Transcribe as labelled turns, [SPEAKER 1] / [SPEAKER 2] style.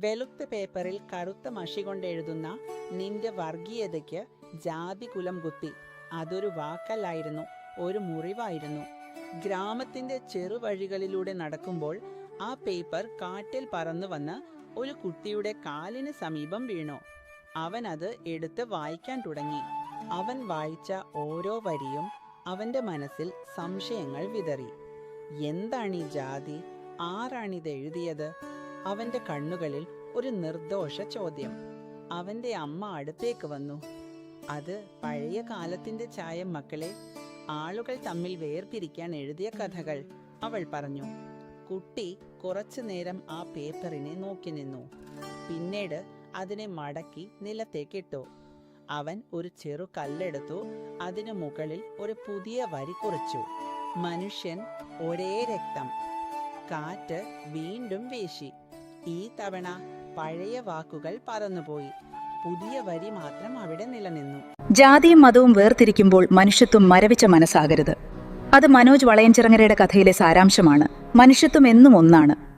[SPEAKER 1] വെളുത്ത പേപ്പറിൽ കറുത്ത മഷി കൊണ്ടെഴുതുന്ന നിന്റെ വർഗീയതയ്ക്ക് ജാതി കുലം കുത്തി. അതൊരു വാക്കല്ലായിരുന്നു, ഒരു മുറിവായിരുന്നു. ഗ്രാമത്തിന്റെ ചെറുവഴികളിലൂടെ നടക്കുമ്പോൾ ആ പേപ്പർ കാറ്റിൽ പറന്നു വന്ന് ഒരു കുട്ടിയുടെ കാലിന് സമീപം വീണു. അവൻ അത് എടുത്ത് വായിക്കാൻ തുടങ്ങി. അവൻ വായിച്ച ഓരോ വരിയും അവന്റെ മനസ്സിൽ സംശയങ്ങൾ വിതറി. എന്താണീ ജാതി? ആരാണിത് എഴുതിയത്? അവന്റെ കണ്ണുകളിൽ ഒരു നിർദോഷ ചോദ്യം. അവന്റെ അമ്മ അടുത്തേക്ക് വന്നു. അത് പഴയ കാലത്തിന്റെ ചായം മക്കളെ, ആളുകൾ തമ്മിൽ വേർപിരിക്കാൻ എഴുതിയ കഥകൾ, അവൾ പറഞ്ഞു. കുട്ടി കുറച്ചു നേരം ആ പേപ്പറിനെ നോക്കി നിന്നു. പിന്നീട് അതിനെ മടക്കി നിലത്തേക്കിട്ടു. അവൻ ഒരു ചെറു കല്ലെടുത്തു. അതിനു മുകളിൽ ഒരു പുതിയ വരി കുറിച്ചു. മനുഷ്യൻ ഒരേ രക്തം. കാറ്റ് വീണ്ടും വീശി. ഈ തവണ പഴയ വാക്കുകൾ പറന്നുപോയി. പുതിയ വരി മാത്രം അവിടെ നിലനിന്നു.
[SPEAKER 2] ജാതിയും മതവും വേർതിരിക്കുമ്പോൾ മനുഷ്യത്വം മരവിച്ച മനസ്സാകരുത്. അത് മനോജ് വളയഞ്ചിറങ്ങരയുടെ കഥയിലെ സാരാംശമാണ്. മനുഷ്യത്വം എന്നും ഒന്നാണ്.